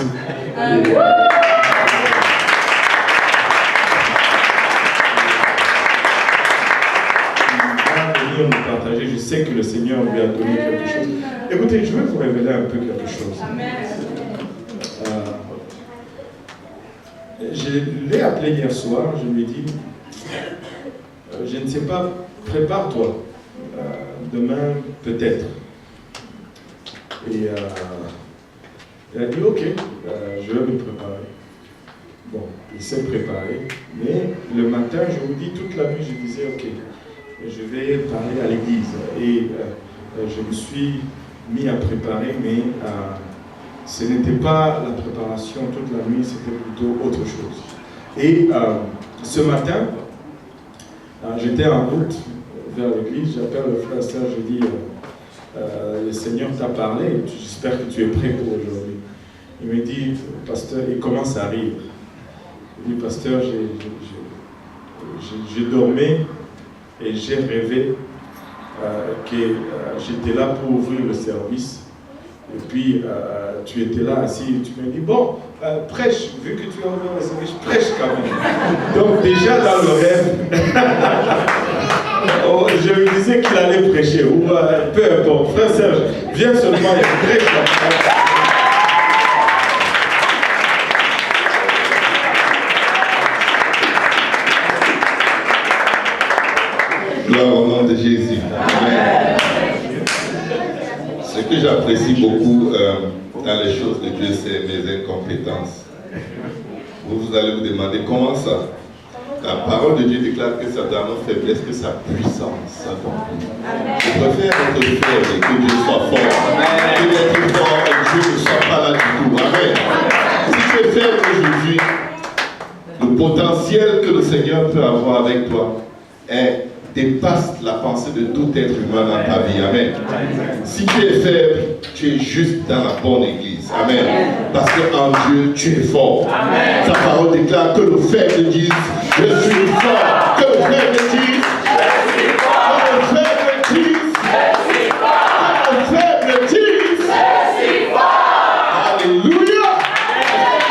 Venir nous partager, je sais que le Seigneur lui a donné quelque chose. Écoutez, je vais vous révéler un peu quelque chose. Je l'ai appelé hier soir, je lui ai dit, je ne sais pas, prépare-toi, demain peut-être. Et il a dit, ok, je vais me préparer. Bon, il s'est préparé, mais le matin, je vous dis, toute la nuit, je disais, ok, je vais parler à l'église. Et je me suis mis à préparer, mais ce n'était pas la préparation toute la nuit, c'était plutôt autre chose. Et ce matin, j'étais en route vers l'église, j'appelle le frère Serge, je dis, le Seigneur t'a parlé, j'espère que tu es prêt pour aujourd'hui. Il me dit, pasteur, il commence à rire. Il dit, pasteur, j'ai dormi et j'ai rêvé que j'étais là pour ouvrir le service. Et puis, tu étais là assis et tu me dis, bon, prêche, vu que tu as ouvert le service, prêche quand même. Donc déjà dans le rêve, je lui disais qu'il allait prêcher, ou peu importe. Frère Serge, viens seulement et prêche. Gloire au nom de Jésus. Amen. Ce que j'apprécie beaucoup dans les choses de Dieu, c'est mes incompétences. Vous allez vous demander comment ça. La parole de Dieu déclare que c'est dans nos faiblesses que sa puissance s'accomplit. Je préfère être faible et que Dieu soit fort. Que d'être fort et Dieu ne soit pas là du tout. Amen. Si tu es faible aujourd'hui, le potentiel que le Seigneur peut avoir avec toi dépasse la pensée de tout être humain dans ta vie. Amen. Si tu es faible, tu es juste dans la bonne église. Amen. Parce qu'en Dieu, tu es fort. Amen. Sa parole déclare que le faible dise, je suis fort. Que le faible dise, je suis fort. Que le faible dise, je suis fort. Que le faible dise, je suis fort. Alléluia.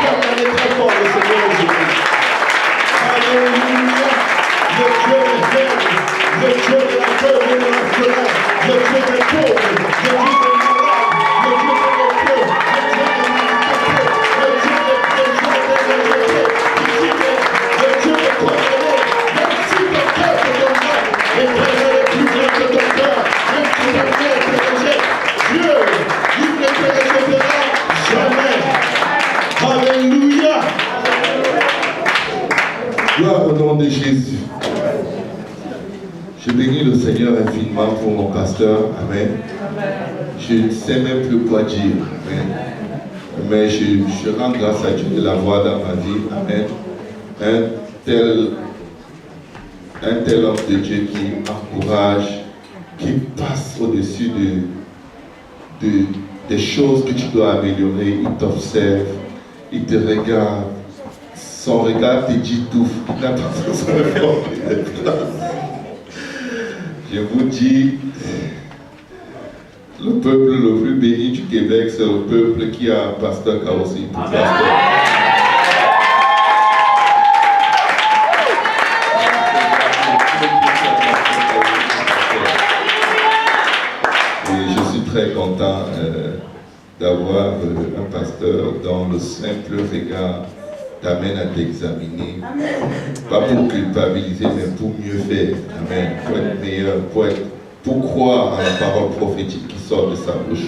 On est très fort, le Seigneur Jésus. Alléluia. Le Dieu est faible. Le Dieu de la peur et de la colère, le Dieu des pauvres, le Dieu des malades, le Dieu des pauvres, le Dieu des rejetés, le Dieu des condamnés, même si ton cœur te condamne, l'Éternel est plus grand que ton cœur, même si ton cœur te rejette, Dieu, il ne te rejettera jamais. Alléluia. Gloire au nom de Jésus. Je bénis le Seigneur infiniment pour mon pasteur. Amen. Je ne sais même plus quoi dire. Amen. Mais je rends grâce à Dieu de l'avoir dans ma vie. Amen. Un tel homme de Dieu qui encourage, qui passe au-dessus des choses que tu dois améliorer. Il t'observe, il te regarde. Son regard te dit tout. Il n'attend pas son effort. Je vous dis, le peuple le plus béni du Québec, c'est le peuple qui a un pasteur Kaossi pour pasteur. Et je suis très content d'avoir un pasteur dont le simple regard t'amène à t'examiner, pas pour culpabiliser, mais pour mieux faire. Amen. Pour être meilleur, pour croire à la parole prophétique qui sort de sa bouche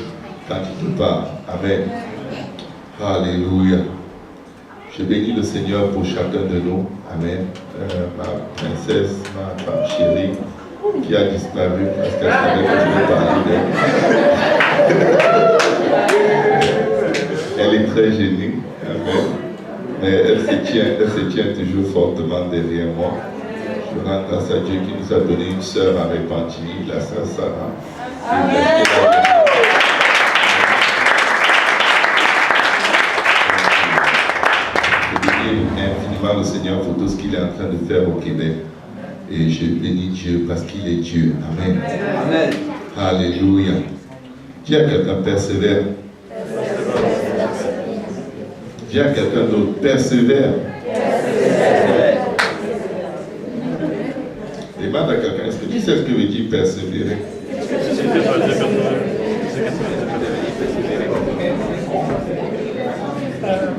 quand il te parle. Amen. Alléluia. Je bénis le Seigneur pour chacun de nous. Amen. Ma princesse, ma femme chérie, qui a disparu parce qu'elle savait que je vais parler d'elle. Elle est très gênée. Amen. Mais elle se tient toujours fortement derrière moi. Je rends grâce à Dieu qui nous a donné une sœur à Repentigny, la sœur Sarah. Amen. Je bénis infiniment le Seigneur pour tout ce qu'il est en train de faire au Québec. Et je bénis Dieu parce qu'il est Dieu. Amen. Amen. Alléluia. Dis à quelqu'un, persévère. Dis à quelqu'un d'autre, persévère. Demande à quelqu'un, est-ce que tu sais ce que veut dire persévérer?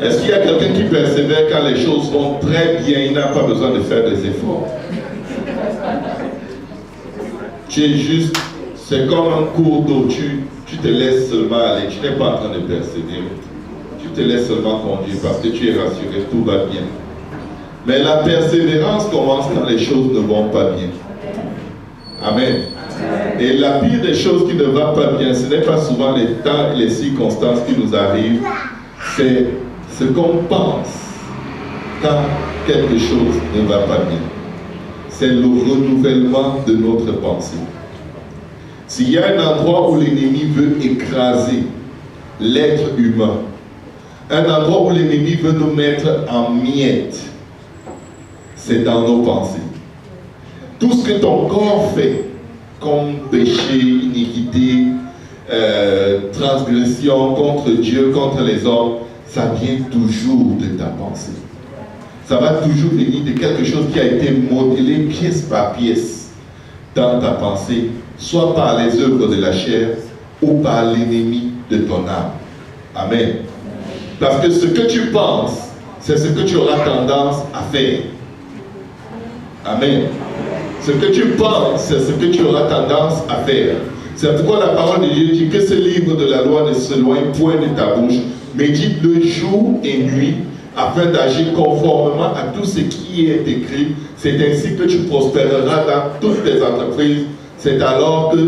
Est-ce qu'il y a quelqu'un qui persévère quand les choses vont très bien, il n'a pas besoin de faire des efforts? Tu es juste, c'est comme un cours d'eau, tu te laisses seulement aller, tu n'es pas en train de persévérer. Tu te laisses seulement conduire parce que tu es rassuré, tout va bien. Mais la persévérance commence quand les choses ne vont pas bien. Amen. Et la pire des choses qui ne va pas bien, ce n'est pas souvent les temps et les circonstances qui nous arrivent, c'est ce qu'on pense quand quelque chose ne va pas bien. C'est le renouvellement de notre pensée. S'il y a un endroit où l'ennemi veut écraser l'être humain, un endroit où l'ennemi veut nous mettre en miettes, c'est dans nos pensées. Tout ce que ton corps fait, comme péché, iniquité, transgression contre Dieu, contre les hommes, ça vient toujours de ta pensée. Ça va toujours venir de quelque chose qui a été modelé pièce par pièce dans ta pensée, soit par les œuvres de la chair ou par l'ennemi de ton âme. Amen. Parce que ce que tu penses, c'est ce que tu auras tendance à faire. Amen. Ce que tu penses, c'est ce que tu auras tendance à faire. C'est pourquoi la parole de Dieu dit que ce livre de la loi ne s'éloigne point de ta bouche. Médite-le jour et nuit afin d'agir conformément à tout ce qui est écrit. C'est ainsi que tu prospéreras dans toutes tes entreprises. C'est alors que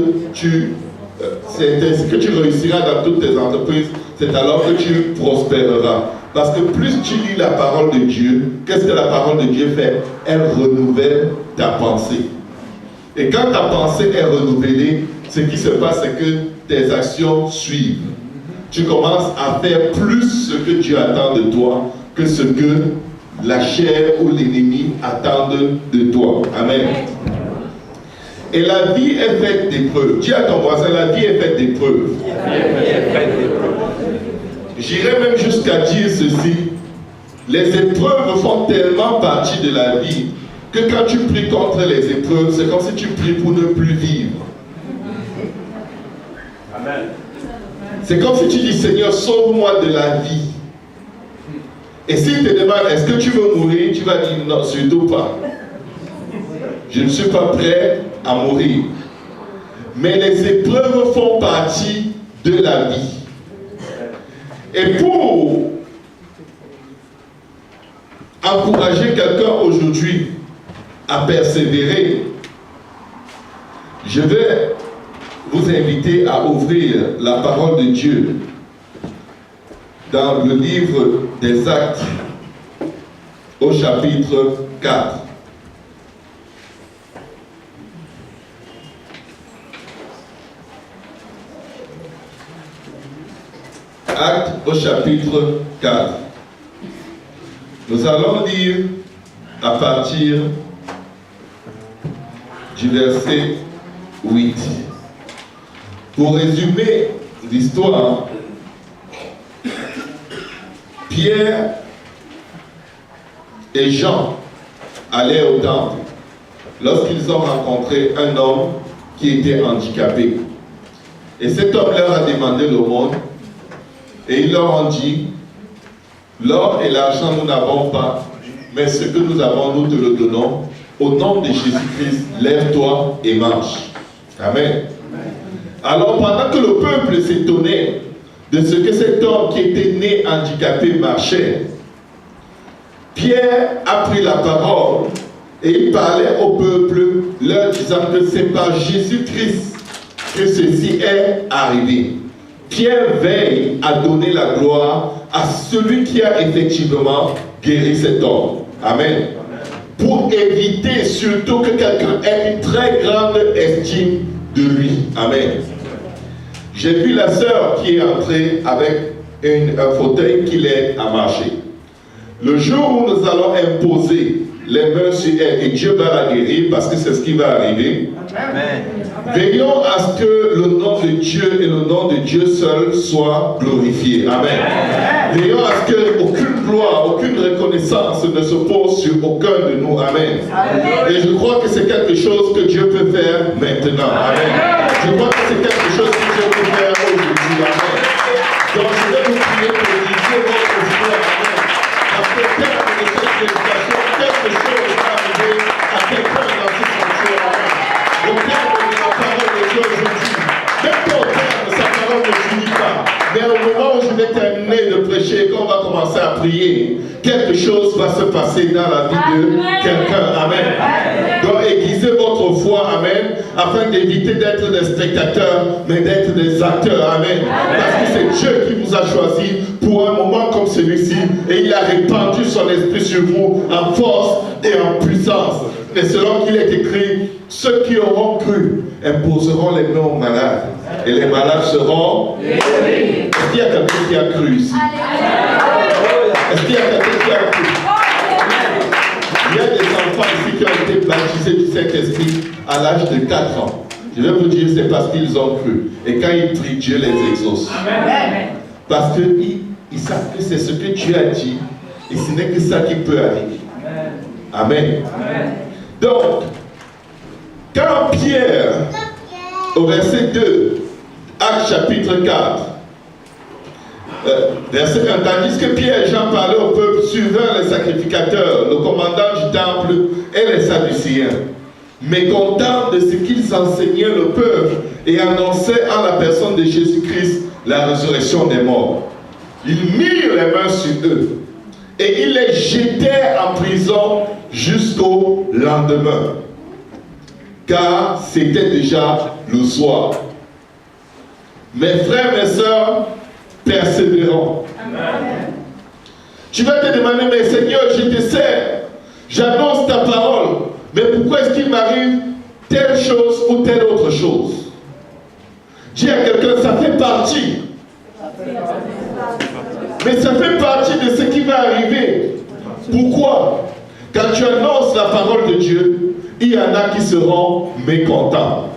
c'est ainsi que tu réussiras dans toutes tes entreprises. C'est alors que tu prospéreras. Parce que plus tu lis la parole de Dieu, qu'est-ce que la parole de Dieu fait? Elle renouvelle ta pensée. Et quand ta pensée est renouvelée, ce qui se passe, c'est que tes actions suivent. Tu commences à faire plus ce que Dieu attend de toi que ce que la chair ou l'ennemi attendent de toi. Amen. Et la vie est faite d'épreuves. Dis à ton voisin, la vie est faite d'épreuves. J'irais même jusqu'à dire ceci. Les épreuves font tellement partie de la vie que quand tu pries contre les épreuves, c'est comme si tu pries pour ne plus vivre. Amen. C'est comme si tu dis, Seigneur, sauve-moi de la vie. Et s'il te demande, est-ce que tu veux mourir? Tu vas dire, non, surtout pas. Je ne suis pas prêt à mourir. Mais les épreuves font partie de la vie. Et pour encourager quelqu'un aujourd'hui à persévérer, je vais vous inviter à ouvrir la parole de Dieu dans le livre des Actes au chapitre 4. Actes au chapitre 4. Nous allons lire à partir du verset 8. Pour résumer l'histoire, Pierre et Jean allaient au temple lorsqu'ils ont rencontré un homme qui était handicapé. Et cet homme leur a demandé l'aumône et ils leur ont dit, l'or et l'argent nous n'avons pas, mais ce que nous avons nous te le donnons. Au nom de Jésus-Christ, lève-toi et marche. Amen. Alors pendant que le peuple s'étonnait de ce que cet homme qui était né handicapé marchait, Pierre a pris la parole et il parlait au peuple leur disant que c'est par Jésus-Christ que ceci est arrivé. Pierre veille à donner la gloire à celui qui a effectivement guéri cet homme. Amen. Pour éviter surtout que quelqu'un ait une très grande estime de lui. Amen. J'ai vu la sœur qui est entrée avec un fauteuil qui l'aide à marcher. Le jour où nous allons imposer les mains sur elle et Dieu va la guérir parce que c'est ce qui va arriver. Amen. Veillons à ce que le nom de Dieu et le nom de Dieu seul soient glorifiés. Amen. Veillons à ce qu'aucune connaissance ne se pose sur aucun de nous. Amen. Et je crois que c'est quelque chose que Dieu peut faire maintenant. Amen. Je crois que c'est quelque chose que Dieu peut faire aujourd'hui. Amen. Donc je vais vous prier pour guider votre foi. Amen. Parce que terme de cette prédication, quelque chose va arriver à quelqu'un dans ce sanctuaire. Au terme de la parole de Dieu aujourd'hui, même pas au terme, sa parole ne finit pas. Mais au moment où je vais terminer de prêcher et qu'on va commencer à prier, quelque chose va se passer dans la vie de quelqu'un. Amen. Donc aiguisez votre foi, amen, afin d'éviter d'être des spectateurs, mais d'être des acteurs. Amen. Parce que c'est Dieu qui vous a choisi pour un moment comme celui-ci et il a répandu son esprit sur vous en force et en puissance. Et selon qu'il est écrit, ceux qui auront cru imposeront les mains aux malades et les malades seront guéris. Est-ce qu'il y a quelqu'un qui a cru ici? Est-ce qu'il y a quelqu'un qui a cru? Il y a des enfants ici qui ont été baptisés du Saint-Esprit à l'âge de 4 ans. Je vais vous dire, c'est parce qu'ils ont cru. Et quand ils prient, Dieu les exauce. Parce qu'ils savent que c'est ce que Dieu a dit et ce n'est que ça qui peut arriver. Amen. Donc, quand Pierre, au verset 2, Actes chapitre 4, verset 1, tandis que Pierre et Jean parlaient au peuple, suivant les sacrificateurs, le commandant du temple et les Sadducéens, mécontents de ce qu'ils enseignaient le peuple et annonçaient en la personne de Jésus-Christ la résurrection des morts. Ils mirent les mains sur eux et ils les jetèrent en prison jusqu'au lendemain, car c'était déjà le soir. Mes frères, mes sœurs, persévérons. Amen. Tu vas te demander, mais Seigneur, je te sers, j'annonce ta parole, mais pourquoi est-ce qu'il m'arrive telle chose ou telle autre chose? Dis à quelqu'un, ça fait partie. Mais ça fait partie de ce qui va arriver. Pourquoi? Quand tu annonces la parole de Dieu, il y en a qui seront mécontents.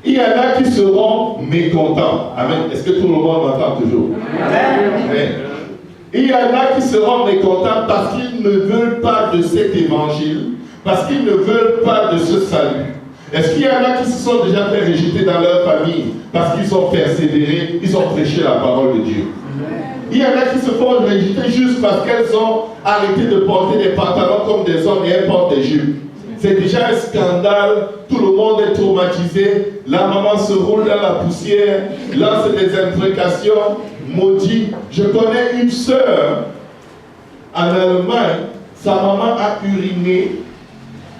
Il y en a qui seront mécontents. Amen. Est-ce que tout le monde m'entend toujours? Amen. Il y en a qui seront mécontents parce qu'ils ne veulent pas de cet évangile, parce qu'ils ne veulent pas de ce salut. Est-ce qu'il y en a qui se sont déjà fait rejeter dans leur famille parce qu'ils ont persévéré, ils ont prêché la parole de Dieu? Il y en a qui se font rejeter juste parce qu'elles ont arrêté de porter des pantalons comme des hommes et elles portent des jupes. C'est déjà un scandale, tout le monde est traumatisé, la maman se roule dans la poussière, lance des imprécations, maudit. Je connais une sœur en Allemagne, sa maman a uriné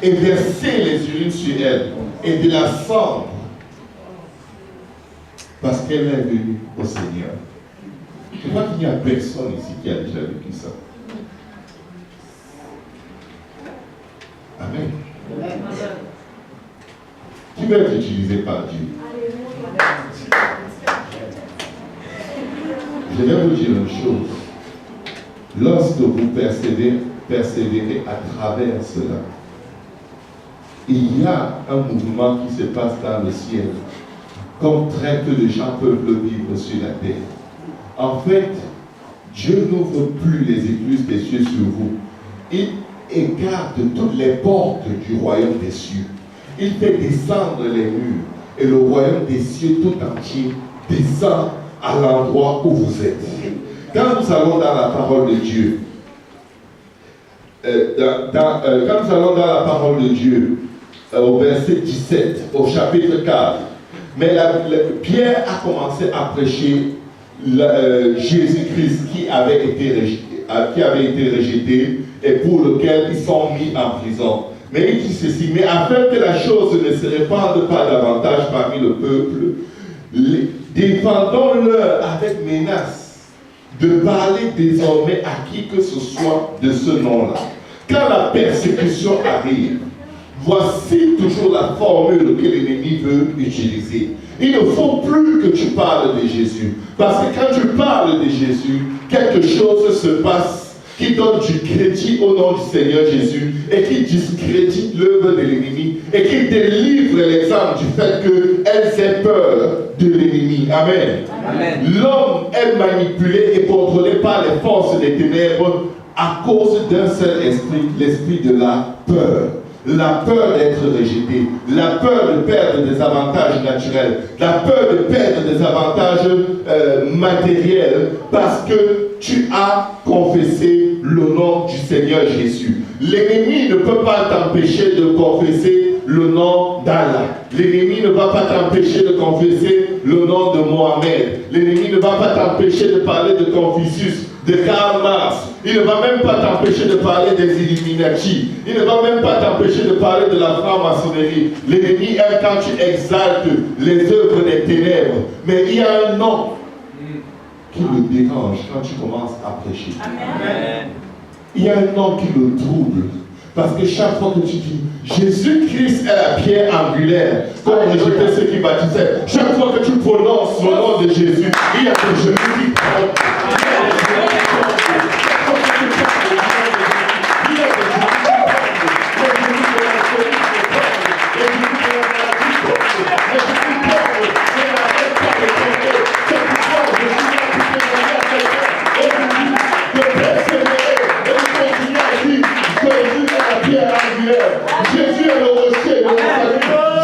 et versé les urines sur elle et de la cendre parce qu'elle est venue au Seigneur. Je crois qu'il n'y a personne ici qui a déjà vécu ça. Amen. Qui va être utilisé par Dieu? Je vais vous dire une chose. Lorsque vous persévérez à travers cela, il y a un mouvement qui se passe dans le ciel, comme très peu de gens peuvent le vivre sur la terre. En fait, Dieu n'ouvre plus les écluses des cieux sur vous. Il écarte toutes les portes du royaume des cieux. Il fait descendre les murs et le royaume des cieux tout entier descend à l'endroit où vous êtes. Quand nous allons dans la parole de Dieu, quand nous allons dans la parole de Dieu, au verset 17, au chapitre 4, mais Pierre a commencé à prêcher Jésus-Christ qui avait été rejeté et pour lequel ils sont mis en prison. Mais il dit ceci, mais afin que la chose ne se répande pas davantage parmi le peuple, défendons-leur avec menace de parler désormais à qui que ce soit de ce nom-là. Quand la persécution arrive, voici toujours la formule que l'ennemi veut utiliser. Il ne faut plus que tu parles de Jésus. Parce que quand tu parles de Jésus, quelque chose se passe qui donne du crédit au nom du Seigneur Jésus et qui discrédite l'œuvre de l'ennemi et qui délivre les âmes du fait qu'elles aient peur de l'ennemi. Amen. Amen. L'homme est manipulé et contrôlé par les forces des ténèbres à cause d'un seul esprit, l'esprit de la peur. La peur d'être rejeté, la peur de perdre des avantages naturels, la peur de perdre des avantages matériels parce que tu as confessé le nom du Seigneur Jésus. L'ennemi ne peut pas t'empêcher de confesser le nom d'Allah. L'ennemi ne va pas t'empêcher de confesser le nom de Mohamed. L'ennemi ne va pas t'empêcher de parler de Confucius, de Karl Marx. Il ne va même pas t'empêcher de parler des Illuminati. Il ne va même pas t'empêcher de parler de la franc-maçonnerie. L'ennemi aime quand tu exaltes les œuvres des ténèbres. Mais il y a un nom qui le dérange quand tu commences à prêcher. Amen. Il y a un nom qui le trouble. Parce que chaque fois que tu dis Jésus-Christ est la pierre angulaire, comme rejetait ceux qui baptisaient, chaque fois que tu prononces le nom de Jésus, il y a des genoux qui tombent. Jésus est le rocher,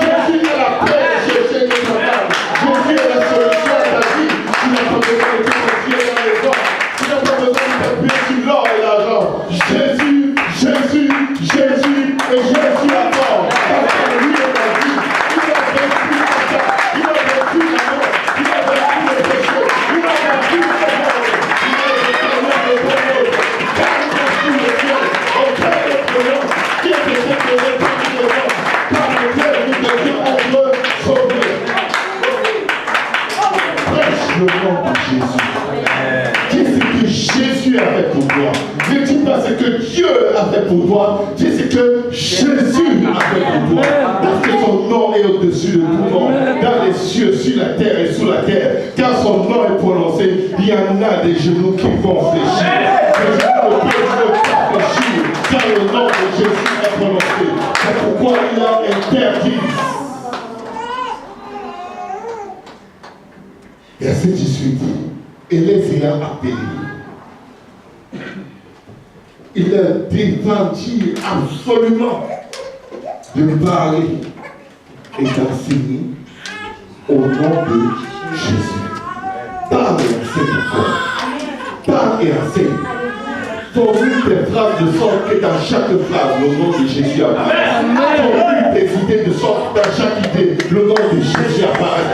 Jésus est la paix, Jésus est le sauvage, Jésus est la solution à ta vie. Tu n'as pas besoin de te confier dans les hommes, tu n'as pas besoin de t'appuyer sur l'or et l'argent. Jésus, Jésus, Jésus et Jésus encore. Parce que lui est la vie, il a vaincu la ça, il a vaincu la mort, il a vaincu le péché, il a vaincu le mort, il a vaincu le bonheur, car il a vaincu le ciel, aucun autre nom qui est déclaré parmi les hommes, par lequel nous devions être sauvés. Prêche le nom de Jésus. Dis ce que Jésus a fait pour toi. Ne dis pas ce que Dieu a fait pour toi. Dis ce que Jésus a fait pour toi. Parce que son nom est au-dessus de tout nom. Dans les cieux, sur la terre et sous la terre. Quand son nom est prononcé, il y en a des genoux qui vont fléchir. Les genoux ne peuvent pas fléchir quand le nom de Jésus est prononcé. C'est pourquoi il a interdit. Verset 18. Et les ayant appelés, il leur défendit absolument de parler et d'enseigner au nom de Jésus. Parle et enseigne encore. Parle et enseigne. Formule tes phrases de sorte que dans chaque phrase, le nom de Jésus apparaît. Formule tes idées de sorte que dans chaque idée, le nom de Jésus apparaît.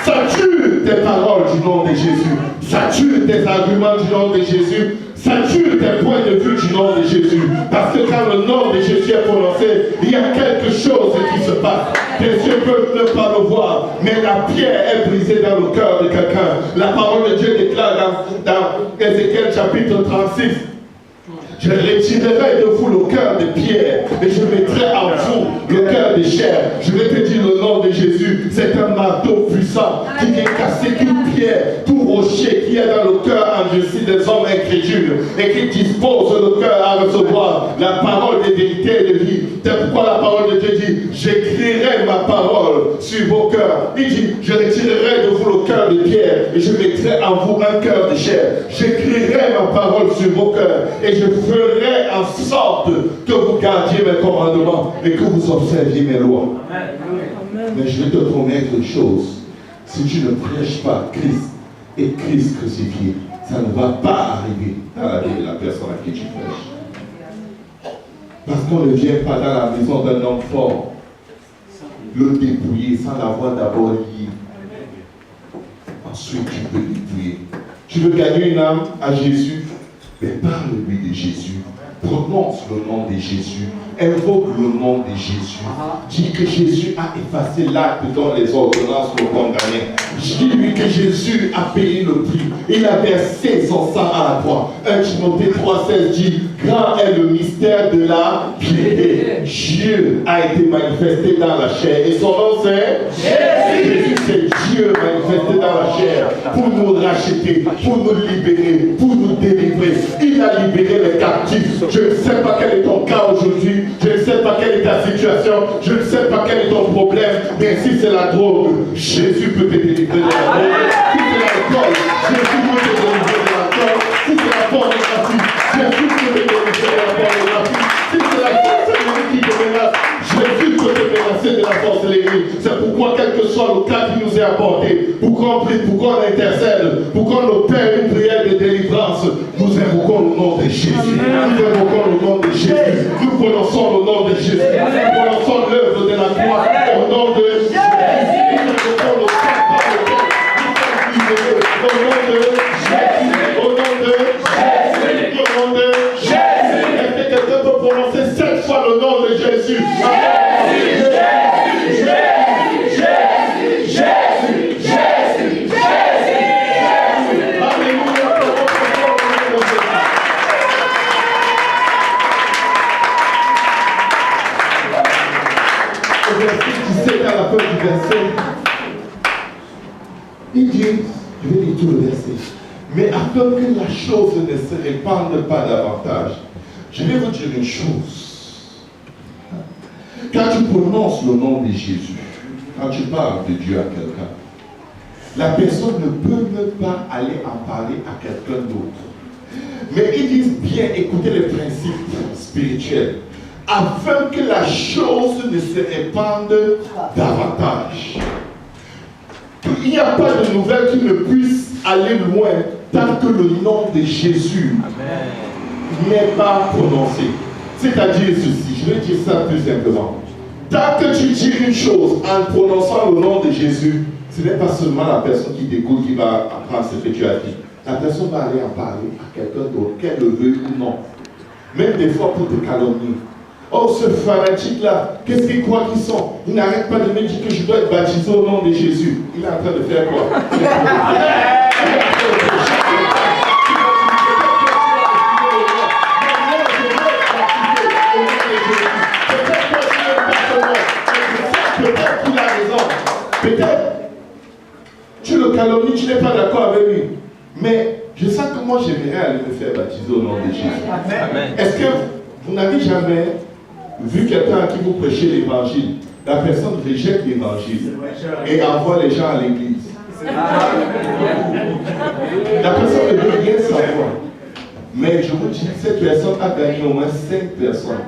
Sature tes paroles du nom de Jésus. Sature tes arguments du nom de Jésus. Sature tes points de vue du nom de Jésus. Parce que quand le nom de Jésus est prononcé, il y a quelque chose qui se passe. Tes yeux peuvent ne pas le voir, mais la pierre est brisée dans le cœur de quelqu'un. La parole de Dieu déclare dans Ézéchiel chapitre 36. Je retirerai de vous le cœur de pierre et je mettrai en vous le cœur de chair. Je vais te dire le nom de Jésus. C'est un marteau puissant qui vient casser toute pierre, tout rocher qui est dans le cœur endurci des hommes incrédules et qui dispose le cœur à recevoir la parole de vérité et de vie. C'est pourquoi la parole de Dieu dit, j'écrirai ma parole sur vos cœurs. Il dit, je retirerai de vous le cœur de pierre et je mettrai en vous un cœur de chair. J'écrirai ma parole sur vos cœurs et je ferai en sorte que vous gardiez mes commandements et que vous observiez mes lois. Amen. Mais je vais te promettre une chose. Si tu ne prêches pas Christ et Christ crucifié, ça ne va pas arriver dans la vie de la personne à qui tu prêches. Parce qu'on ne vient pas dans la maison d'un homme fort, le dépouiller sans l'avoir d'abord lié. Ensuite, tu peux dépouiller. Tu veux gagner une âme à Jésus? Mais parle-lui de Jésus, prononce le nom de Jésus, invoque le nom de Jésus. Dis que Jésus a effacé l'acte dont les ordonnances le condamnaient. Dis-lui que Jésus a payé le prix. Il a versé son sang à la croix. 1 Timothée 3,16 dit Grand est le mystère de la piété. Dieu a été manifesté dans la chair. Et son nom c'est Jésus. Jésus c'est Dieu manifesté dans la chair pour nous racheter, pour nous libérer, pour nous délivrer. Il a libéré les captifs. Je ne sais pas quel est ton cas aujourd'hui. Je ne sais pas quelle est ta situation. Je ne sais pas quel est ton problème. Mais si c'est la drogue, Jésus peut te délivrer de la drogue. Si c'est l'alcool, Jésus peut te délivrer de l'alcool. Si c'est la pornographie, Jésus peut te délivrer de la pornographie. Si c'est la sorcellerie qui te menace, Jésus peut te menacer de la sorcellerie. C'est pourquoi, quel que soit le cas qui nous est apporté, pour qu'on prie, pour qu'on intercède, pour qu'on opère une prière de délivrance, nous invoquons le nom de Jésus. Nous invoquons le nom de Jésus. Nous prononçons le nom de Jésus. Nous prononçons l'œuvre de la croix au nom de Jésus. Nous invoquons le sang par lequel nous sommes libérés. Au nom de Jésus. Au nom de Jésus. Au nom de Jésus. Est-ce que quelqu'un peut prononcer 7 fois le nom de Jésus? Il dit, je vais lire tout le verset, mais afin que la chose ne se répande pas davantage, je vais vous dire une chose. Quand tu prononces le nom de Jésus, quand tu parles de Dieu à quelqu'un, la personne ne peut même pas aller en parler à quelqu'un d'autre. Mais ils disent bien, écoutez les principes spirituels, afin que la chose ne se répande davantage. Il n'y a pas de nouvelle qui ne puisse aller loin tant que le nom de Jésus n'est pas prononcé. C'est-à-dire ceci, je vais dire ça plus simplement. Tant que tu dis une chose en prononçant le nom de Jésus, ce n'est pas seulement la personne qui t'écoute qui va apprendre ce que tu as dit. La personne va aller en parler à quelqu'un d'autre, qu'elle le veuille ou non. Même des fois pour te calomnier. Oh, ce fanatique-là, qu'est-ce qu'ils croient qu'ils sont? Il n'arrête pas de me dire que je dois être baptisé au nom de Jésus. Il est en train de faire quoi? Peut-être qu'il a raison. Peut-être tu le calomnies, tu n'es pas d'accord avec lui. Mais je sens que moi j'aimerais aller me faire baptiser au nom de Jésus. Est-ce que vous n'avez jamais vu quelqu'un à qui vous prêchez l'évangile, la personne rejette l'évangile et envoie les gens à l'église? La personne ne veut rien savoir. Mais je vous dis, cette personne a gagné au moins 5 personnes.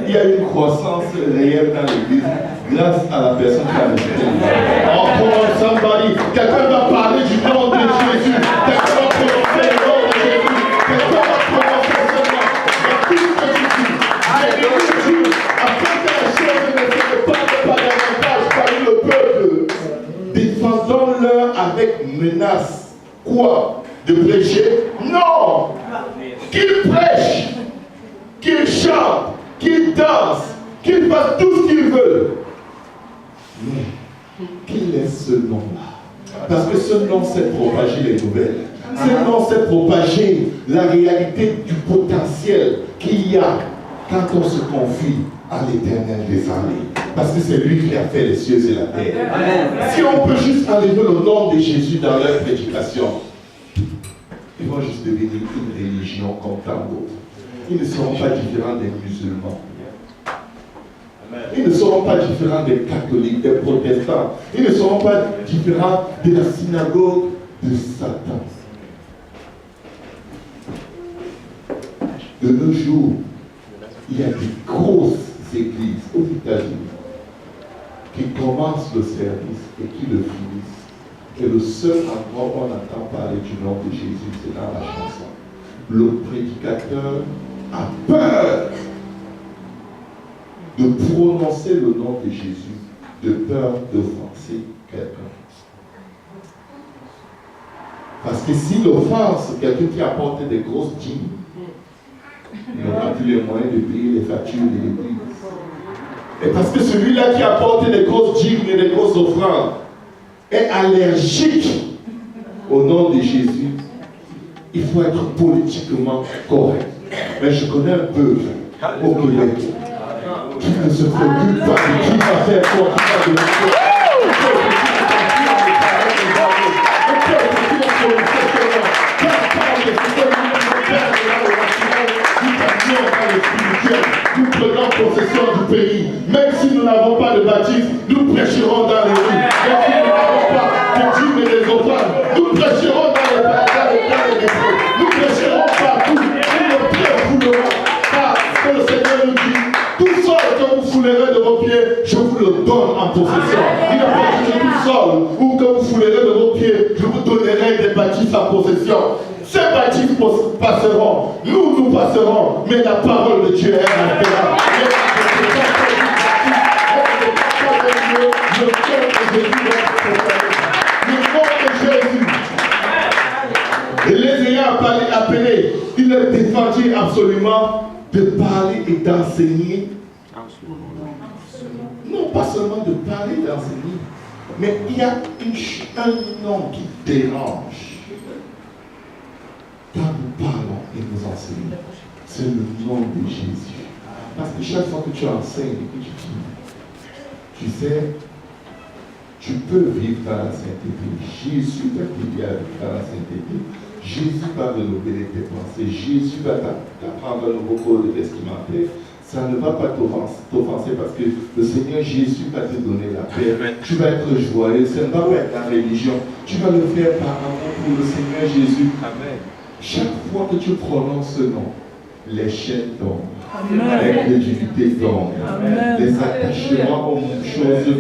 Il y a une croissance réelle dans l'église grâce à la personne qui a rejeté l'évangile. Oh, pour somebody, quelqu'un va parler du nom de Jésus. Quelqu'un va prononcer le nom de Jésus. Quelqu'un va prononcer ce nom. Et tout ce que tu dis, Alléluia, afin que la chose ne se répande pas davantage parmi le peuple, défendons-leur avec menace. Quoi? De prêcher? Non! Qu'ils prêchent, qu'ils chantent, qu'ils dansent, qu'ils fassent tout ce qu'ils veulent. Mais qu'il laisse ce nom-là. Parce que ce nom sait propager les nouvelles. Ce nom sait propager la réalité du potentiel qu'il y a quand on se confie à l'Éternel des armées. Parce que c'est lui qui a fait les cieux et la terre. Si on peut juste enlever le nom de Jésus dans leur prédication, ils vont juste devenir une religion comme tant d'autres. Ils ne seront pas différents des musulmans. Ils ne seront pas différents des catholiques, des protestants. Ils ne seront pas différents de la synagogue de Satan. De nos jours, il y a des grosses églises aux États-Unis qui commencent le service et qui le finissent. Et le seul endroit où on entend parler du nom de Jésus, c'est dans la chanson. Le prédicateur a peur de prononcer le nom de Jésus, de peur d'offenser quelqu'un. Parce que s'il offense quelqu'un qui apporte des grosses dîmes, il n'aura plus les moyens de payer les factures de l'église. Et parce que celui-là qui apporte des grosses dîmes et des grosses offrandes est allergique au nom de Jésus, il faut être politiquement correct. Mais je connais un peuple au Québec qui ne se préoccupe pas de qui va faire quoi, qui va donner quoi. Nous prenons possession du pays. Même si nous n'avons pas de baptême, nous prêcherons dans les rues. Même si nous n'avons pas de dîmes et des offrandes, nous prêcherons dans les rues. Nous prêcherons partout. Nous ne préfoulerons pas ce que le Seigneur nous dit. Tout sol que vous foulerez de vos pieds, je vous le donne en possession. Il n'a pas dit tout sol ou que vous foulerez de vos pieds, je vous donnerai des bâtisses en possession. Ces bâtisses passeront, nous passerons, mais la parole de Dieu est restera. Et les ayant appelés, il leur défendit absolument de parler et d'enseigner. Non pas seulement de parler et d'enseigner, mais il y a un nom qui dérange. Quand nous parlons et nous enseignons, c'est le nom de Jésus. Parce que chaque fois que tu enseignes et que tu dis, tu sais, tu peux vivre dans la sainteté. Jésus t'a guidé à vivre dans la sainteté. Jésus va renouveler tes pensées. Jésus va t'apprendre un nouveau code vestimentaire. Ça ne va pas t'offenser parce que le Seigneur Jésus va te donner la paix. Tu vas être joyeux. Ça ne va pas être la religion. Tu vas le faire par amour pour le Seigneur Jésus. Amen. Chaque fois que tu prononces ce nom, les chaînes tombent, l'incrédulité tombe, les attachements aux choses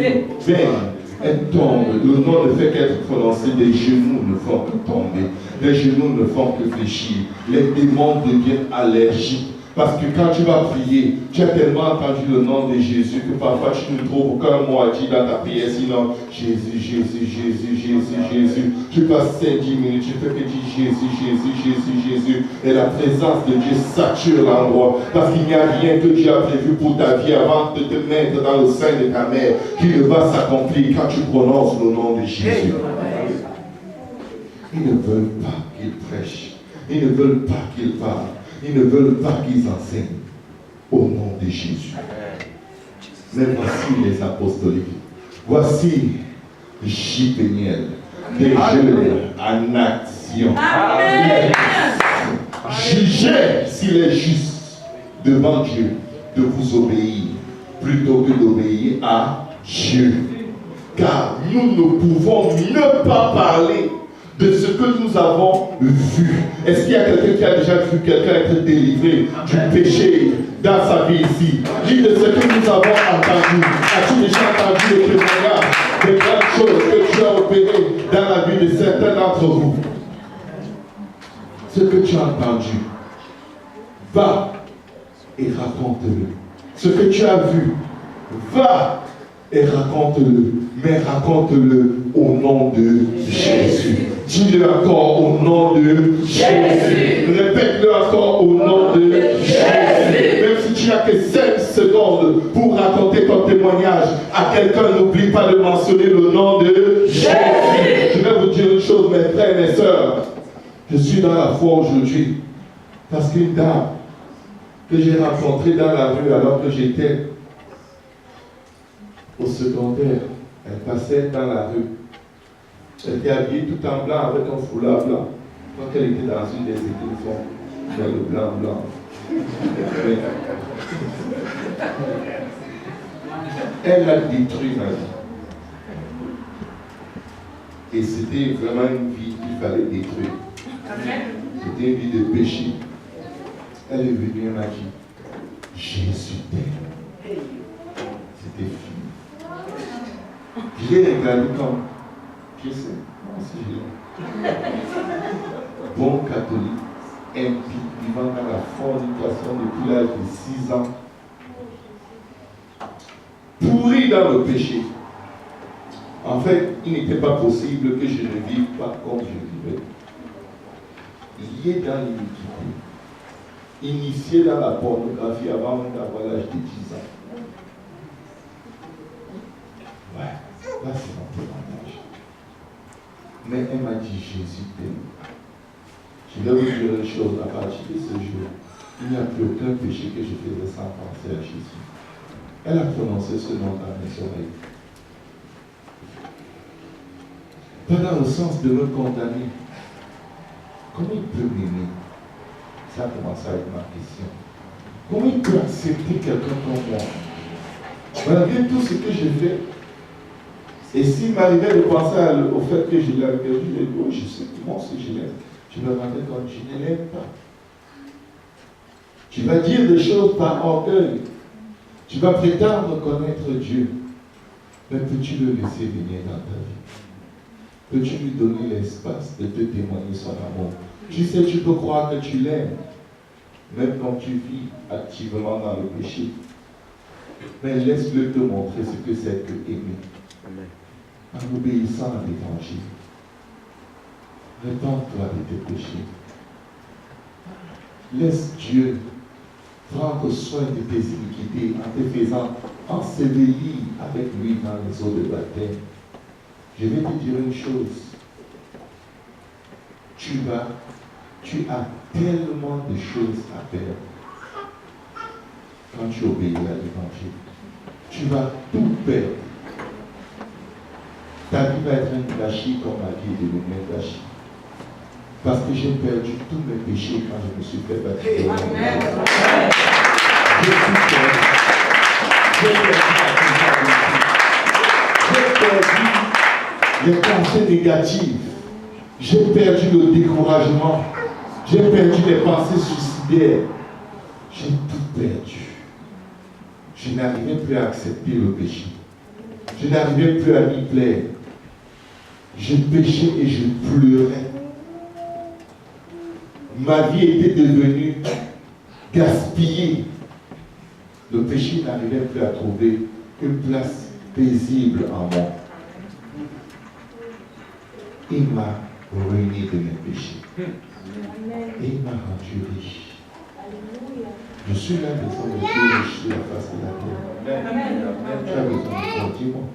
vaines, elles tombent. Le nom ne fait qu'être prononcé, les genoux ne font que tomber, les genoux ne font que fléchir, les démons deviennent allergiques. Parce que quand tu vas prier, tu as tellement entendu le nom de Jésus que parfois tu ne trouves aucun mot à dire dans ta prière, sinon Jésus, Jésus, Jésus, Jésus, Jésus. Tu passes 5-10 minutes, tu fais que dire Jésus, Jésus, Jésus, Jésus. Et la présence de Dieu sature l'endroit. Parce qu'il n'y a rien que Dieu a prévu pour ta vie avant de te mettre dans le sein de ta mère qui ne va s'accomplir quand tu prononces le nom de Jésus. Ils ne veulent pas qu'il prêche. Ils ne veulent pas qu'il parle. Ils ne veulent pas qu'ils enseignent au nom de Jésus. Mais voici les apostoliques. Voici J-Péniel, des jeunes en action. Jugez s'il est juste devant Dieu de vous obéir plutôt que d'obéir à Dieu. Car nous ne pouvons ne pas parler de ce que nous avons vu. Est-ce qu'il y a quelqu'un qui a déjà vu quelqu'un être délivré du péché dans sa vie ici? Dis de ce que nous avons entendu. As-tu déjà entendu le témoignage des grandes choses que tu as opérées dans la vie de certains d'entre vous? Ce que tu as entendu, va et raconte-le. Ce que tu as vu, va et raconte-le. Mais raconte-le au nom de Jésus. Dis-le encore au nom de Jésus. Répète-le encore au nom de Jésus. Même si tu n'as que 5 secondes pour raconter ton témoignage à quelqu'un, n'oublie pas de mentionner le nom de Jésus. Je vais vous dire une chose, mes frères et mes sœurs. Je suis dans la foi aujourd'hui parce qu'une dame que j'ai rencontrée dans la rue alors que j'étais au secondaire, elle passait dans la rue. Elle était habillée tout en blanc avec un foulard blanc. Je crois qu'elle était dans une des églises dans le blanc. Elle a détruit ma vie. Et c'était vraiment une vie qu'il fallait détruire. C'était une vie de péché. Elle est venue, elle m'a dit, Jésus t'aime. C'était fini. Je l'ai regardé comme, qui c'est? Moi aussi je l'ai. Bon catholique, impie, vivant dans la fornication depuis l'âge de 6 ans. Pourri dans le péché. En fait, il n'était pas possible que je ne vive pas comme je vivais. Lié dans l'iniquité. Initié dans la pornographie avant même d'avoir l'âge de 10 ans. Ouais, là c'est mon témoignage. Mais elle m'a dit, Jésus t'aime. Je vais vous dire une chose à partir de ce jour. Il n'y a plus aucun péché que je faisais sans penser à Jésus. Elle a prononcé ce nom dans mes oreilles. Pas dans le sens de me condamner. Comment il peut m'aimer? Ça a commencé avec ma question. Comment il peut accepter quelqu'un comme moi? Malgré tout ce que j'ai fait. Et s'il m'arrivait de penser au fait que je l'avais perdu, je dis, oh, je sais que moi aussi je l'aime. Je me rendais compte, je ne l'aime pas. Tu vas dire des choses par orgueil. Tu vas prétendre connaître Dieu. Mais peux-tu le laisser venir dans ta vie? Peux-tu lui donner l'espace de te témoigner son amour? Tu sais, tu peux croire que tu l'aimes, même quand tu vis activement dans le péché. Mais laisse-le te montrer ce que c'est que aimer. En obéissant à l'évangile. Répands-toi de tes péchés. Laisse Dieu prendre soin de tes iniquités en te faisant ensevelir avec lui dans les eaux de baptême. Je vais te dire une chose. Tu as tellement de choses à faire quand tu obéis à l'évangile. Tu vas tout perdre. Ta vie va être un gâchis comme ma vie est devenue un gâchis. Parce que j'ai perdu tous mes péchés quand je me suis fait baptiser. Amen. J'ai tout perdu. J'ai perdu les pensées négatives. J'ai perdu le découragement. J'ai perdu les pensées suicidaires. J'ai tout perdu. Je n'arrivais plus à accepter le péché. Je n'arrivais plus à m'y plaire. Je péchais et je pleurais. Ma vie était devenue gaspillée. Le péché n'arrivait plus à trouver une place paisible en moi. Il m'a ruiné de mes péchés. Et il m'a rendu riche. Je suis l'un des hommes les plus riches sur la face de la terre. Tu as besoin de toi, dis-moi.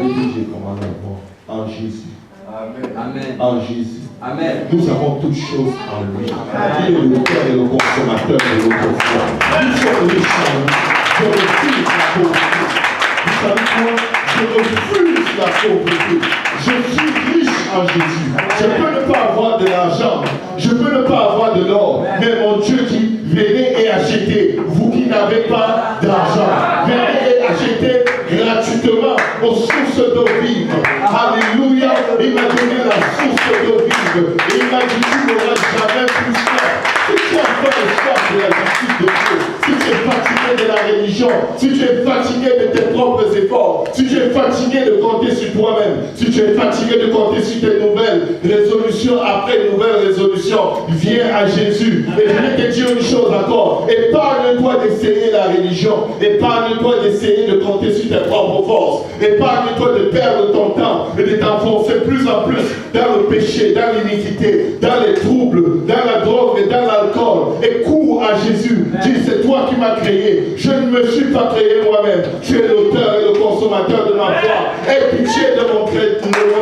Oui, j'ai commandé à moi. En Jésus. Amen. En Jésus. Amen. Nous avons toutes choses en lui. Il est le cœur et le consommateur de notre foi. Nous sommes riches en lui. Je refuse la pauvreté. Vous savez quoi? Je refuse la pauvreté. Je suis riche en Jésus. Je peux ne pas avoir de l'argent. Je peux ne pas avoir de l'or. Mais mon Dieu dit, venez et achetez. Vous qui n'avez pas d'argent. Venez et achetez gratuitement aux sources d'eau vive. Alléluia. Il m'a donné la source d'eau vive. Et il m'a dit, tu n'auras jamais plus soif. Si tu as pas le soif de la justice de Dieu, si tu es fatigué de la religion, si tu es fatigué de tes propres efforts, si tu es fatigué de compter sur toi-même, si tu es fatigué de compter sur tes nouvelles résolutions après nouvelles résolutions, viens à Jésus. Et je vais te dire une chose encore. Épargne-toi d'essayer la religion. Épargne-toi d'essayer de compter sur tes propres forces. Épargne-toi de perdre ton temps et de t'enfoncer plus en plus dans le péché, dans l'iniquité, dans les troubles, dans la drogue et dans l'alcool. Et cours à Jésus. Dis, c'est toi qui m'as créé. Je ne me suis pas créé moi-même. Tu es l'auteur et le consommateur de ma foi. Aie pitié de mon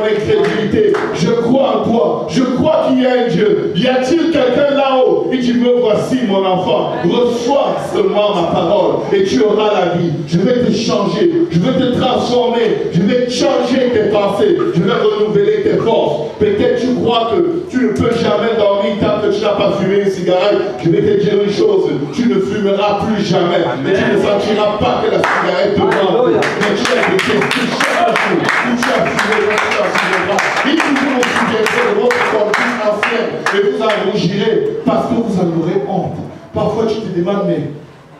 incrédulité. Je crois en toi. Je crois qu'il y a un Dieu. Y a-t-il quelqu'un là-haut? Et tu me voici, mon enfant. Reçois seulement ma parole et tu auras la vie. Je vais te changer. Je vais te transformer. Je vais changer tes pensées. Je vais renouveler tes forces. Peut-être tu crois que tu ne peux jamais dormir tant que tu n'as pas fumé une cigarette. Je vais te dire une chose. Tu ne fumeras plus jamais. Mais tu ne sentiras pas que la cigarette te manque. Mais tu as des questions chaque jour où tu as fumé, tu t'en souviendras. Et toujours vous souviendrez de votre conduite ancienne et vous en rougirez parce que vous en aurez honte. Parfois tu te demandes, mais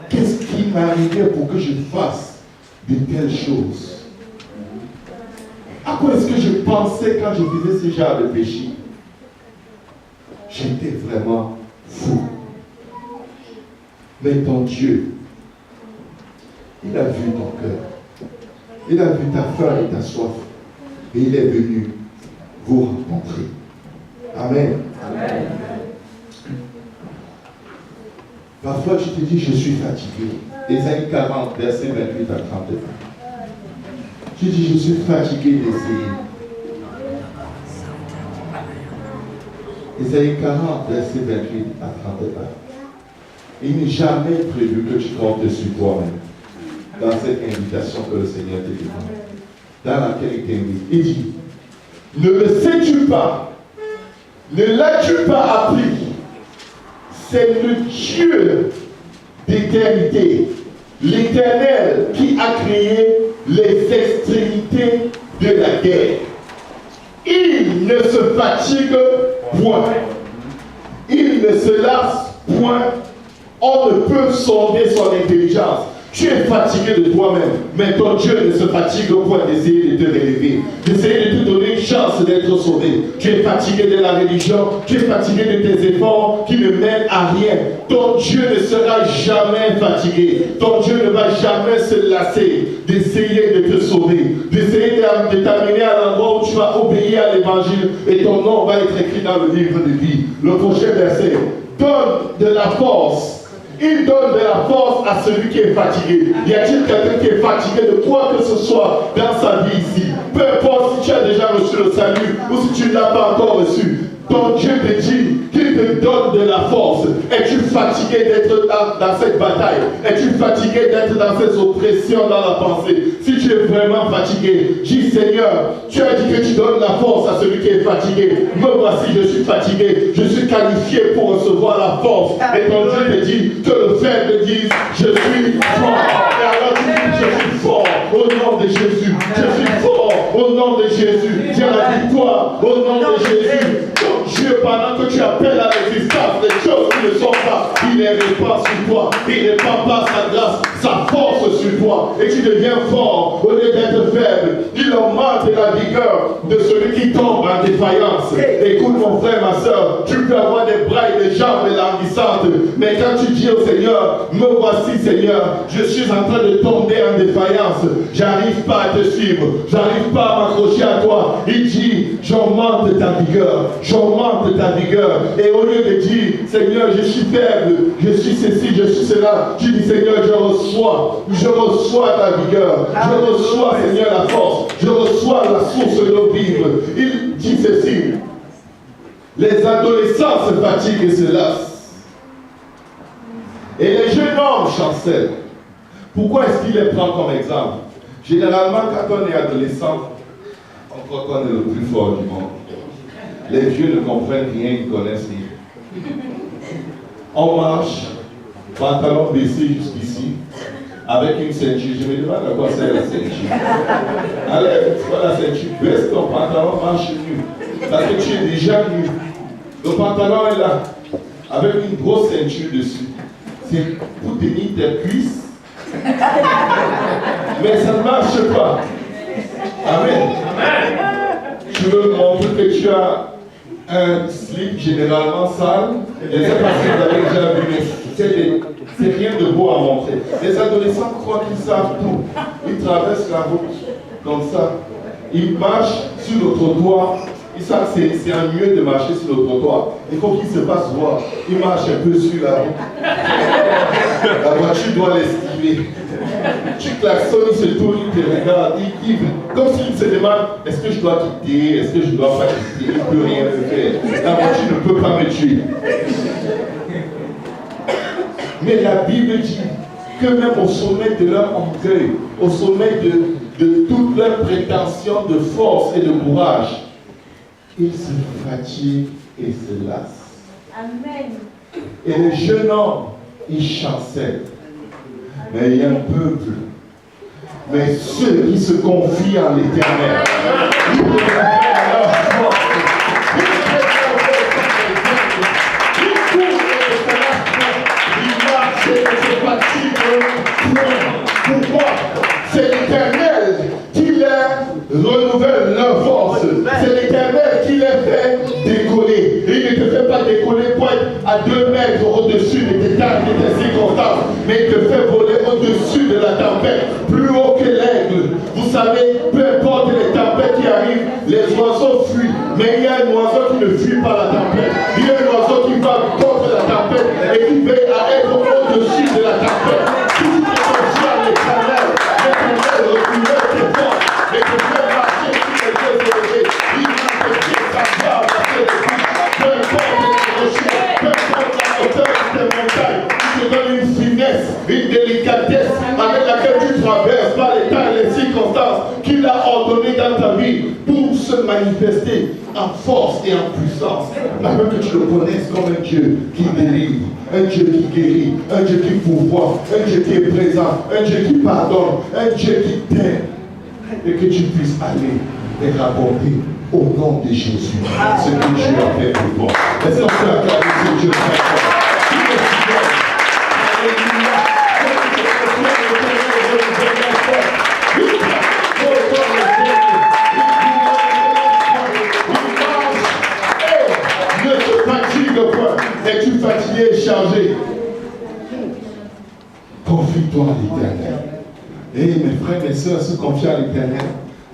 qu'est-ce qui m'arrivait pour que je fasse de telles choses? À quoi est-ce que je pensais quand je faisais ce genre de péché? J'étais vraiment fou. Mais ton Dieu, il a vu ton cœur. Il a vu ta faim et ta soif. Et il est venu vous rencontrer. Amen. Amen. Parfois tu te dis, je suis fatigué. Ésaïe 40, verset 28 à 32. Tu dis, je suis fatigué d'essayer. Ésaïe 40, verset 28 à 32. Il n'est jamais prévu que tu comptes sur toi-même. Dans cette invitation que le Seigneur te demande, dans laquelle il t'invite, il dit, ne le sais-tu pas, ne l'as-tu pas appris, c'est le Dieu d'éternité, l'Éternel qui a créé les extrémités de la guerre. Il ne se fatigue point, il ne se lasse point, on ne peut sonder son intelligence. Tu es fatigué de toi-même, mais ton Dieu ne se fatigue au point d'essayer de te relever, d'essayer de te donner une chance d'être sauvé. Tu es fatigué de la religion, tu es fatigué de tes efforts qui ne mènent à rien. Ton Dieu ne sera jamais fatigué. Ton Dieu ne va jamais se lasser d'essayer de te sauver, d'essayer de t'amener à l'endroit où tu vas obéir à l'évangile et ton nom va être écrit dans le livre de vie. Le prochain verset donne de la force. Il donne de la force à celui qui est fatigué. Y a-t-il quelqu'un qui est fatigué de quoi que ce soit dans sa vie ici? Peu importe si tu as déjà reçu le salut ou si tu ne l'as pas encore reçu. Ton Dieu te dit qu'il te donne de la force. Es-tu fatigué d'être dans cette bataille? Es-tu fatigué d'être dans ces oppressions dans la pensée? Si tu es vraiment fatigué, dis Seigneur, tu as dit que tu donnes la force à celui qui est fatigué. Me voici, je suis fatigué. Je suis qualifié pour recevoir la force. Et ton Dieu te dit que le faible dise, je suis fort. Et alors tu dis, je suis fort au nom de Jésus. Je suis fort au nom de Jésus. Tiens la victoire au nom de Jésus. Dieu, pendant que tu appelles à l'existence des choses qui ne sont pas, il les répand sur toi, il répand pas sa grâce, sa force sur toi, et tu deviens fort au lieu d'être faible. Il augmente la vigueur de celui qui tombe en défaillance. Écoute mon frère, ma soeur, tu peux avoir des bras et des jambes languissantes, mais quand tu dis au Seigneur, me voici Seigneur, je suis en train de tomber en défaillance, j'arrive pas à te suivre, j'arrive pas à m'accrocher à toi, il dit, j'augmente ta vigueur, j'augmente ta vigueur. Et au lieu de dire, Seigneur, je suis faible, je suis ceci, je suis cela, tu dis, Seigneur, je reçois ta vigueur, je reçois, Seigneur, la force, je reçois la source d'eau vive. Il dit ceci, les adolescents se fatiguent et se lassent, et les jeunes hommes chancellent. Pourquoi est-ce qu'il les prend comme exemple? Généralement, quand on est adolescent, on croit qu'on est le plus fort du monde. Les vieux ne comprennent rien, ils ne connaissent rien. On marche, pantalon baissé jusqu'ici, avec une ceinture. Je me demande à quoi sert la ceinture. Allez, c'est pas la ceinture, baisse ton pantalon, marche nu. Parce que tu es déjà nu. Le pantalon est là, avec une grosse ceinture dessus. C'est pour tenir tes cuisses. Mais ça ne marche pas. Amen. Tu veux montrer que tu as un slip généralement sale. Je ne sais pas si vous avez déjà vu, mais c'est rien de beau à montrer. Les adolescents croient qu'ils savent tout. Ils traversent la route comme ça. Ils marchent sur le trottoir. Ils savent que c'est un mieux de marcher sur le trottoir. Il faut qu'ils se fassent voir. Ils marchent un peu sur la route. La voiture doit l'esquiver. Tu klaxonnes, il se tourne, il te regarde, comme s'il se demande, est-ce que je dois quitter, est-ce que je ne dois pas quitter, il ne peut rien faire. La voiture ne peut pas me tuer. Mais la Bible dit que même au sommet de leur orgueil, au sommet de toute leur prétention de force et de courage, ils se fatiguent et se lassent. Amen. Et les jeunes hommes, ils chancellent. Mais il y a un peuple. Mais ceux qui se confient en l'Éternel, ils ne leur force. Ils marchent et se fatiguent. Pourquoi? C'est l'Éternel qui leur renouvelle leur force. C'est l'Éternel qui les fait décoller. Il ne te fait pas décoller pour être à 2 mètres au-dessus de tes tables, de tes circonstances, mais il te fait voler au-dessus de la tempête, plus haut que l'aigle. Vous savez, peu importe les tempêtes qui arrivent, les oiseaux fuient. Mais il y a un oiseau qui ne fuit pas la tempête. Il y a un oiseau qui va contre la tempête et qui veille à être au-dessus de la tempête. Si tu te confies à l'Éternel, l'Éternel reculera tes forces et te fait marcher sur les yeux élevés. Il va te faire sa gloire passer les coups. Peu importe les rochers, peu importe la hauteur de tes montagnes, il te qu'il a ordonné dans ta vie pour se manifester en force et en puissance. Afin que tu le connaisses comme un Dieu qui délivre, un Dieu qui guérit, un Dieu qui pourvoit, un Dieu qui est présent, un Dieu qui pardonne, un Dieu qui t'aime. Et que tu puisses aller et rapporter au nom de Jésus ce que Dieu a fait pour toi. Est-ce qu'on peut acclamer ce Dieu très fort? Alléluia. Ne te fatigue point. Es-tu fatigué et chargé? Confie-toi à l'Éternel. Et mes frères et sœurs, se confier à l'Éternel,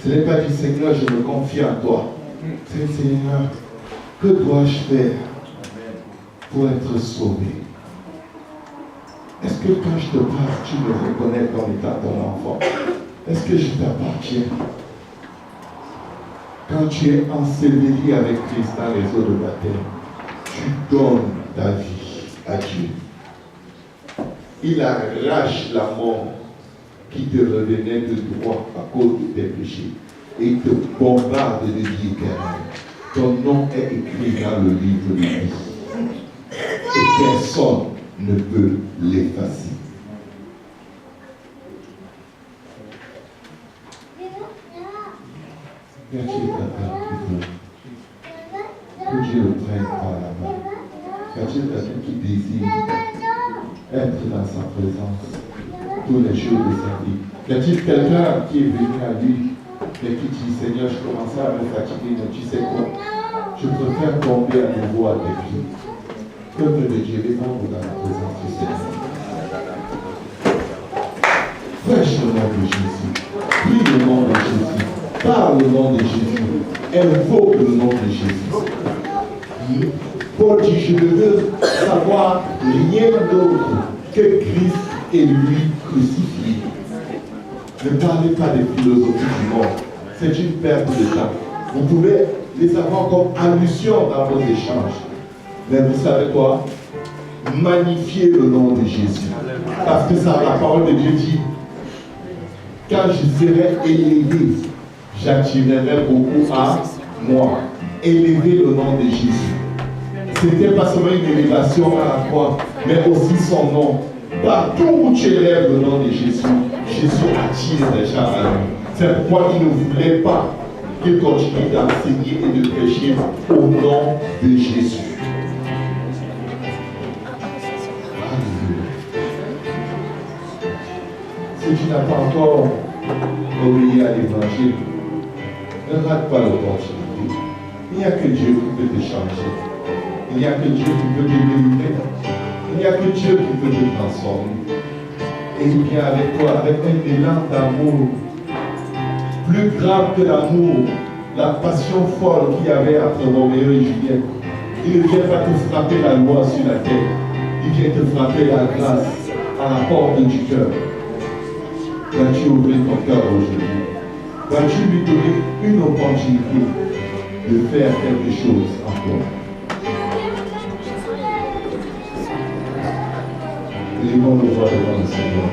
ce n'est pas du Seigneur, je me confie en toi. C'est Seigneur, que dois-je faire pour être sauvé? Est-ce que quand je te parle, tu me reconnais comme étant ton enfant? Est-ce que je t'appartiens? Quand tu es enseveli avec Christ dans les eaux de baptême, tu donnes ta vie à Dieu. Il arrache la mort qui te revenait de droit à cause de tes péchés et te bombarde de vie éternelle. Ton nom est écrit dans le livre de vie et personne ne peut l'effacer. Y a-t-il quelqu'un qui veut que Dieu le prenne par la main? Y a-t-il quelqu'un qui désire être dans sa présence tous les jours de sa vie? Y a-t-il quelqu'un qui est venu à lui et qui dit, Seigneur, je commençais à me fatiguer, mais tu sais quoi? Je préfère tomber à nouveau à tes pieds. Peuple de Dieu, les membres dans la présence du Seigneur. Prêche le nom de Jésus. Prie le nom de Jésus. Parle le nom de Jésus. Invoque le nom de Jésus. Paul dit, je ne veux savoir rien d'autre que Christ et lui crucifié. Ne parlez pas des philosophies du monde. C'est une perte de temps. Vous pouvez les avoir comme allusion dans vos échanges. Mais vous savez quoi? Magnifiez le nom de Jésus. Parce que ça, la parole de Dieu dit, quand je serai élevé, j'attirerai beaucoup à moi. Élever le nom de Jésus. Ce n'était pas seulement une élévation à la croix, mais aussi son nom. Partout où tu élèves le nom de Jésus, Jésus attire les gens à lui. C'est pourquoi il ne voulait pas qu'il continue d'enseigner et de prêcher au nom de Jésus. Si tu n'as pas encore obéi à l'évangile, ne rate pas l'opportunité. Il n'y a que Dieu qui peut te changer. Il n'y a que Dieu qui peut te délivrer. Il n'y a que Dieu qui peut te transformer. Et il vient avec toi, avec un élan d'amour, plus grave que l'amour, la passion folle qu'il y avait entre Roméo et Juliette. Il ne vient pas te frapper la loi sur la tête. Il vient te frapper la grâce à la porte du cœur. Vas-tu ouvrir ton cœur aujourd'hui? Vas-tu lui donner une opportunité de faire quelque chose en toi? Élevons nos voix devant le Seigneur.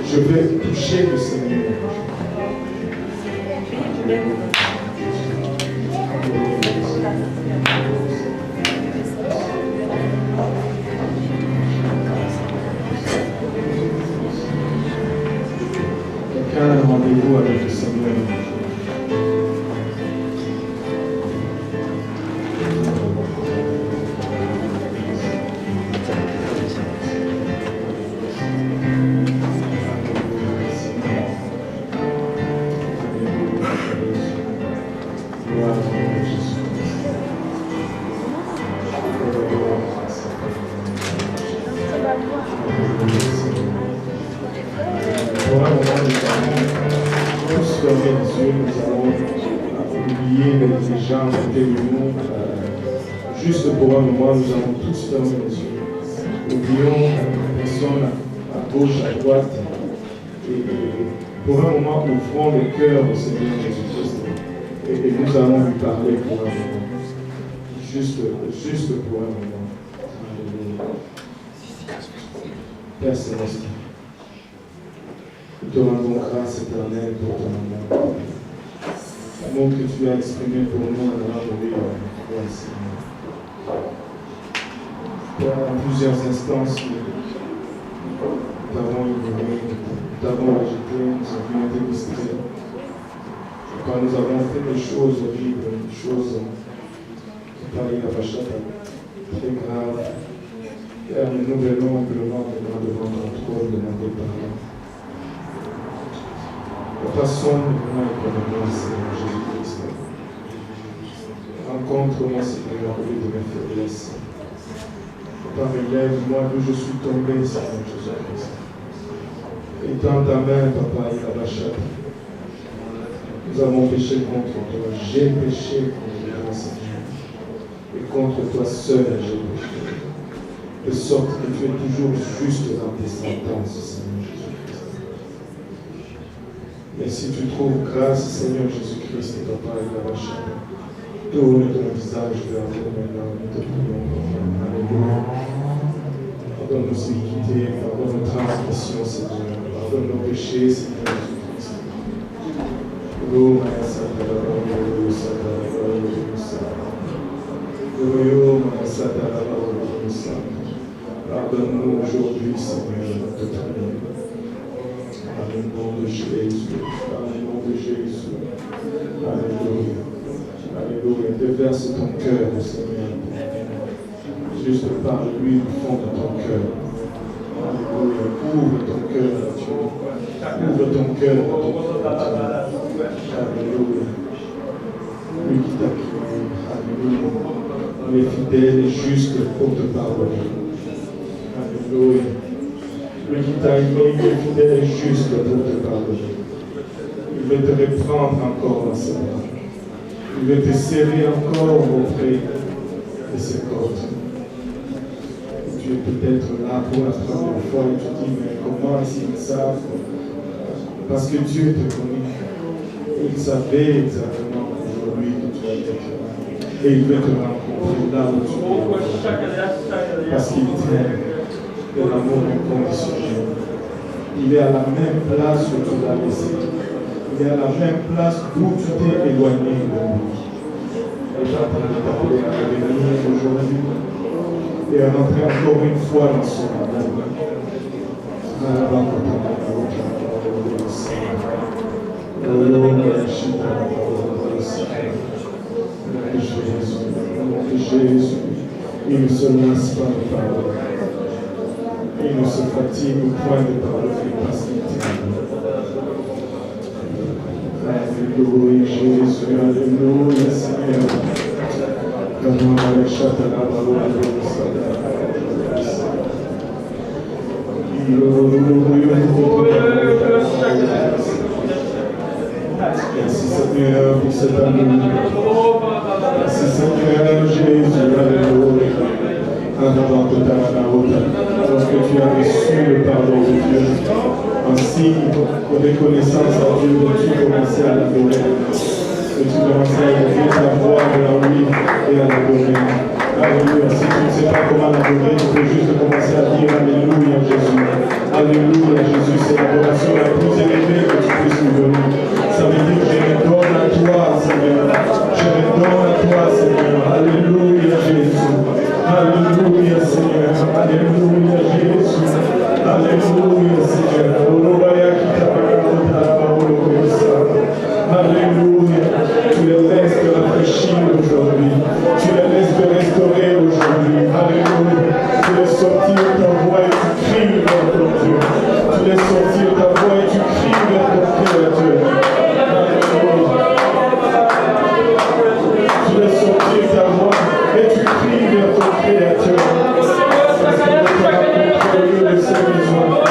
Je vais toucher le Seigneur. Quelqu'un a un rendez-vous avec le Seigneur. Juste pour un moment, nous allons tous fermer les yeux. Oublions la personne à gauche, à droite. Et pour un moment, ouvrons le cœur au Seigneur Jésus-Christ. Et nous allons lui parler pour un moment. Juste pour un moment. Alléluia. Père Céleste, nous te rendons grâce éternelle pour ton amour. L'amour que tu as exprimé pour nous à l'heure Seigneur. En plusieurs instances, nous t'avons ignoré, nous t'avons rejeté, nous avons été distraits. Quand nous avons fait des choses horribles, des choses qui paraissent à Bachata, très graves, Père, nous venons humblement devant ton trône, demander pardon. Passons maintenant et pardonne-moi, Seigneur Jésus-Christ. Rencontre-moi, Seigneur, au lieu de mes faiblesses. Relève-moi d'où je suis tombé, Seigneur Jésus-Christ. Étends ta main, Papa, et la bachate. Nous avons péché contre toi. J'ai péché contre toi, Seigneur. Et contre toi seul, j'ai péché. De sorte que tu es toujours juste dans tes sentences, Seigneur Jésus-Christ. Mais si tu trouves grâce, Seigneur Jésus-Christ, Papa, et la bachate, tourne ton visage vers nous maintenant, nous te prions. Alléluia. Pardonne nos iniquités, pardonne nos transgressions, Seigneur. Pardonne nos péchés, Seigneur Jésus-Christ. Pardonne-nous aujourd'hui, Seigneur, nous te prions. Dans le nom de Jésus. Dans le nom de Jésus. Alléluia. Alléluia. Déverse ton cœur, Seigneur. Juste par lui, du fond de ton cœur. Alléluia. Ouvre ton cœur à Dieu. Ouvre ton cœur à ton Dieu. Alléluia. Lui qui t'a créé. Alléluia. Il est fidèle et juste pour te pardonner. Alléluia. Lui qui t'a aimé, il est fidèle et juste pour te pardonner. Il veut te reprendre encore dans ses bras. Il veut te serrer encore auprès de ses cordes. Tu es peut-être là pour la première fois et tu dis, mais comment est-ce qu'ils savent? Parce que Dieu te connaît. Il savait exactement aujourd'hui que tu étais là. Et il veut te rencontrer là où tu es. Parce qu'il t'aime de l'amour inconditionnel. Il est à la même place où tu l'as laissé. Il est à la même place où tu t'es éloigné de lui. Et j'entends t'appeler à venir aujourd'hui et à rentrer encore une fois dans son amour. Jésus, il ne se lasse pas de parler. Il ne se fatigue au point de parler parce qu'il t'aime. Alléluia, Jésus, alléluia, Seigneur. Comment la chata la parole de merci Seigneur pour cet amour. Merci Seigneur Jésus, alléluia. Lorsque tu as reçu le pardon de Dieu, en signe de reconnaissance à Dieu, que tu commençais à l'adorer, que tu commençais à élever ta voix vers lui et à l'adorer. Alléluia. Si tu ne sais pas comment l'adorer, tu peux juste commencer à dire Alléluia, Jésus, c'est l'adoration la plus élevée que tu puisses nous donner. Ça veut dire, je me donne à toi, Seigneur. Je me donne à toi, Seigneur. Alléluia, Jésus. Alléluia, Seigneur. Alléluia, Jésus. Alléluia, Seigneur. Alléluia. Tu les laisses te rafraîchir aujourd'hui. Tu les laisses te restaurer aujourd'hui. Alléluia. Tu laisses sortir ta voix et tu cries vers ton Dieu. Tu laisses sortir ta voix et tu cries vers ton Créateur. Alléluia. Tu laisses sortir ta voix et tu cries vers ton Créateur. Parce que tu as rencontré au lieu de ces besoins.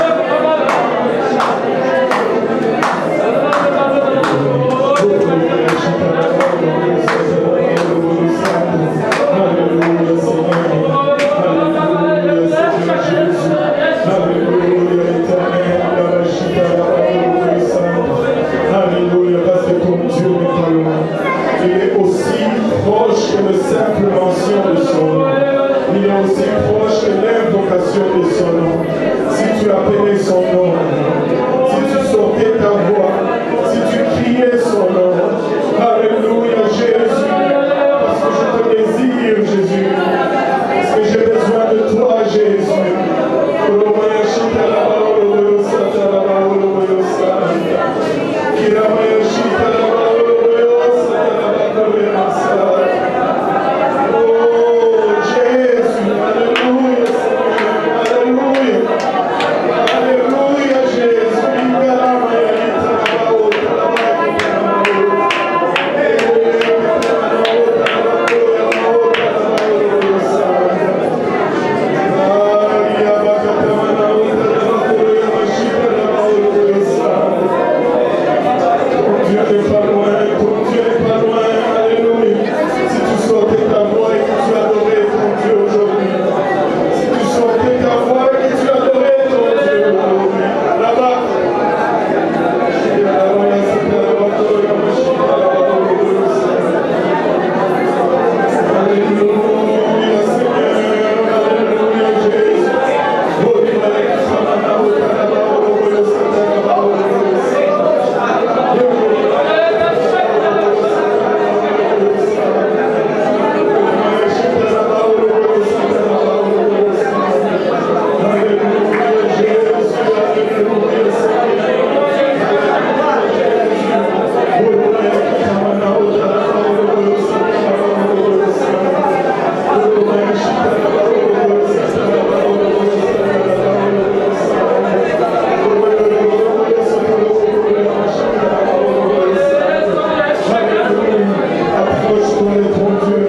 Approche-toi de ton Dieu.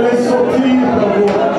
Laisse sortir ta voix.